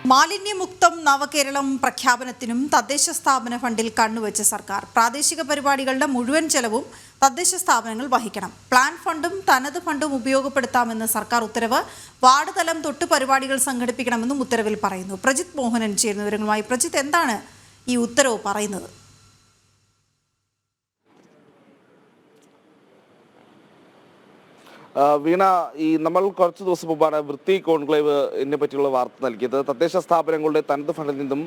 മാലിന്യമുക്തം നവകേരളം പ്രഖ്യാപനത്തിനും തദ്ദേശ സ്ഥാപന ഫണ്ടിൽ കണ്ണുവെച്ച സർക്കാർ. പ്രാദേശിക പരിപാടികളുടെ മുഴുവൻ ചെലവും തദ്ദേശ സ്ഥാപനങ്ങൾ വഹിക്കണം. പ്ലാൻ ഫണ്ടും തനത് ഫണ്ടും ഉപയോഗപ്പെടുത്താമെന്ന് സർക്കാർ ഉത്തരവ്. വാർഡ് തലം തൊട്ട് പരിപാടികൾ സംഘടിപ്പിക്കണമെന്നും ഉത്തരവിൽ പറയുന്നു. പ്രജിത് മോഹനൻ ചേരുന്ന വിവരങ്ങളുമായി. പ്രജിത്ത്, എന്താണ് ഈ ഉത്തരവ് പറയുന്നത്? വീണ, നമ്മൾ കുറച്ച് ദിവസം മുമ്പാണ് വൃത്തി കോൺക്ലേവ് ഇതിനെ പറ്റിയുള്ള വാർത്ത നൽകിയത്. തദ്ദേശ സ്ഥാപനങ്ങളുടെ തനത് ഫണ്ടിൽ നിന്നും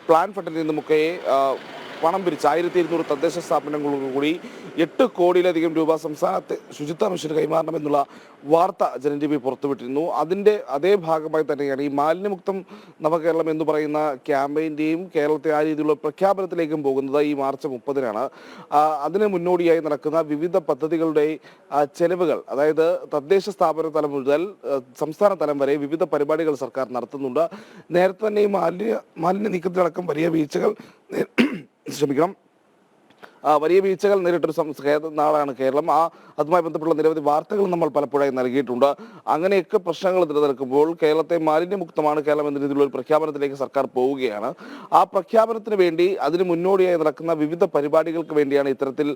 പ്ലാൻ ഫണ്ടിൽ നിന്നുമൊക്കെ പണം പിരിച്ച് 1200 തദ്ദേശ സ്ഥാപനങ്ങൾക്ക് കൂടി 8 കോടിയിലധികം രൂപ സംസ്ഥാനത്തെ ശുചിത്വ മിഷന് കൈമാറണമെന്നുള്ള വാർത്ത ജനം ടി വി പുറത്തുവിട്ടിരുന്നു. അതിൻ്റെ അതേ ഭാഗമായി തന്നെയാണ് ഈ മാലിന്യമുക്തം നവകേരളം എന്ന് പറയുന്ന ക്യാമ്പയിൻ്റെയും കേരളത്തെ ആ രീതിയിലുള്ള പ്രഖ്യാപനത്തിലേക്കും പോകുന്നത് ഈ മാർച്ച് 30-നാണ്. അതിന് മുന്നോടിയായി നടക്കുന്ന വിവിധ പദ്ധതികളുടെ ചെലവുകൾ, അതായത് തദ്ദേശ സ്ഥാപന തലം മുതൽ സംസ്ഥാന തലം വരെ വിവിധ പരിപാടികൾ സർക്കാർ നടത്തുന്നുണ്ട്. നേരത്തെ തന്നെ ഈ മാലിന്യ നീക്കത്തിലടക്കം വലിയ വീഴ്ചകൾ വലിയ വീഴ്ചകൾ നേരിട്ടൊരു നാടാണ് കേരളം. അതുമായി ബന്ധപ്പെട്ട നിരവധി വാർത്തകൾ നമ്മൾ പലപ്പോഴായി നൽകിയിട്ടുണ്ട്. അങ്ങനെയൊക്കെ പ്രശ്നങ്ങൾ നിലനിൽക്കുമ്പോൾ കേരളത്തെ മാലിന്യമുക്തമാണ് കേരളം എന്ന രീതിയിലുള്ള ഒരു പ്രഖ്യാപനത്തിലേക്ക് സർക്കാർ പോവുകയാണ്. ആ പ്രഖ്യാപനത്തിന് വേണ്ടി അതിന് മുന്നോടിയായി നടക്കുന്ന വിവിധ പരിപാടികൾക്ക് വേണ്ടിയാണ് ഇത്തരത്തിൽ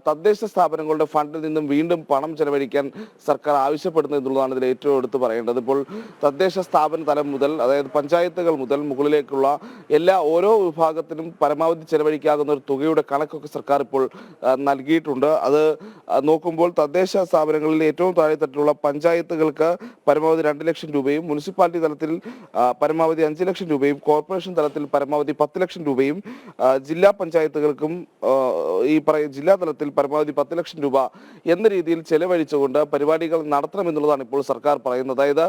തദ്ദേശ സ്ഥാപനങ്ങളുടെ ഫണ്ടിൽ നിന്നും വീണ്ടും പണം ചെലവഴിക്കാൻ സർക്കാർ ആവശ്യപ്പെടുന്നത് എന്നുള്ളതാണ് ഇതിൽ ഏറ്റവും എടുത്ത് പറയേണ്ടത്. ഇപ്പോൾ തദ്ദേശ സ്ഥാപന തലം മുതൽ, അതായത് പഞ്ചായത്തുകൾ മുതൽ മുകളിലേക്കുള്ള ഓരോ വിഭാഗത്തിനും പരമാവധി ചെലവഴിക്കാവുന്ന ഒരു തുകയുടെ കണക്കൊക്കെ സർക്കാർ ഇപ്പോൾ നൽകിയിട്ടുണ്ട്. അത് നോക്കുമ്പോൾ തദ്ദേശ സ്ഥാപനങ്ങളിൽ ഏറ്റവും താഴെത്തട്ടിലുള്ള പഞ്ചായത്തുകൾക്ക് പരമാവധി 2 ലക്ഷം രൂപയും, മുനിസിപ്പാലിറ്റി തലത്തിൽ പരമാവധി 5 ലക്ഷം രൂപയും, കോർപ്പറേഷൻ തലത്തിൽ പരമാവധി 10 ലക്ഷം രൂപയും, ജില്ലാ പഞ്ചായത്തുകൾക്കും ജില്ലാ തലത്തിൽ പരമാവധി 10 ലക്ഷം രൂപ എന്ന രീതിയിൽ ചെലവഴിച്ചുകൊണ്ട് പരിപാടികൾ നടത്തണമെന്നുള്ളതാണ് ഇപ്പോൾ സർക്കാർ പറയുന്നത്. അതായത്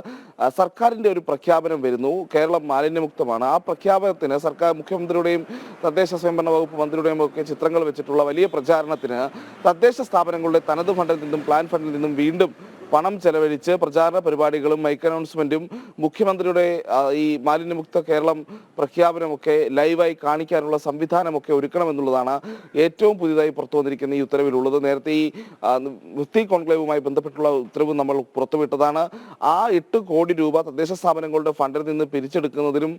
സർക്കാരിന്റെ ഒരു പ്രഖ്യാപനം വരുന്നു, കേരളം മാലിന്യമുക്തമാണ്. ആ പ്രഖ്യാപനത്തിന് സർക്കാർ മുഖ്യമന്ത്രിയുടെയും തദ്ദേശ സ്വയംഭരണ വകുപ്പ് മന്ത്രിയുടെയും ഒക്കെ ചിത്രങ്ങൾ വെച്ചിട്ടുള്ള വലിയ പ്രചാരണത്തിന് തദ്ദേശ സ്ഥാപനങ്ങളുടെ തനത് ഫണ്ടിൽ നിന്നും പ്ലാൻ ഫണ്ടിൽ നിന്നും വീണ്ടും പണം ചെലവഴിച്ച് പ്രചാരണ പരിപാടികളും മൈക്ക് അനൗൺസ്മെന്റും മുഖ്യമന്ത്രിയുടെ ഈ മാലിന്യമുക്ത കേരളം പ്രഖ്യാപനമൊക്കെ ലൈവായി കാണിക്കാനുള്ള സംവിധാനമൊക്കെ ഒരുക്കണമെന്നുള്ളതാണ് ഏറ്റവും പുതിയതായി പുറത്തു വന്നിരിക്കുന്ന ഈ ഉത്തരവിലുള്ളത്. നേരത്തെ ഈ വൃത്തി കോൺക്ലേവുമായി ബന്ധപ്പെട്ടുള്ള ഉത്തരവ് നമ്മൾ പുറത്തുവിട്ടതാണ്. ആ 8 കോടി രൂപ തദ്ദേശ സ്ഥാപനങ്ങളുടെ ഫണ്ടിൽ നിന്ന് പിരിച്ചെടുക്കുന്നതിനും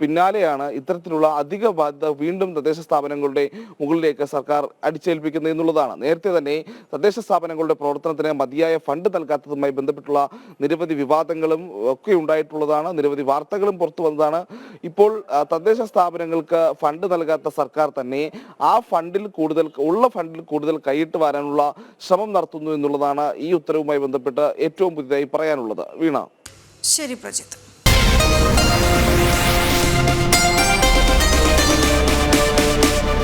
പിന്നാലെയാണ് ഇത്തരത്തിലുള്ള അധിക ബാധ്യത വീണ്ടും തദ്ദേശ സ്ഥാപനങ്ങളുടെ മുകളിലേക്ക് സർക്കാർ അടിച്ചേൽപ്പിക്കുന്നത് എന്നുള്ളതാണ്. നേരത്തെ തന്നെ തദ്ദേശ സ്ഥാപനങ്ങളുടെ പ്രവർത്തനത്തിന് മതിയായ ഫണ്ട് നൽകാത്തതുമായി ബന്ധപ്പെട്ടുള്ള നിരവധി വിവാദങ്ങളും ഒക്കെ ഉണ്ടായിട്ടുള്ളതാണ്. നിരവധി വാർത്തകളും പുറത്തു വന്നതാണ്. ഇപ്പോൾ തദ്ദേശ സ്ഥാപനങ്ങൾക്ക് ഫണ്ട് നൽകാത്ത സർക്കാർ തന്നെ ആ ഫണ്ടിൽ കൂടുതൽ കൈയിട്ട് വരാനുള്ള ശ്രമം നടത്തുന്നു എന്നുള്ളതാണ് ഈ ഉത്തരവുമായി ബന്ധപ്പെട്ട് ഏറ്റവും പുതിയതായി പറയാനുള്ളത്. വീണ. ശരി പ്രജിത്ത്.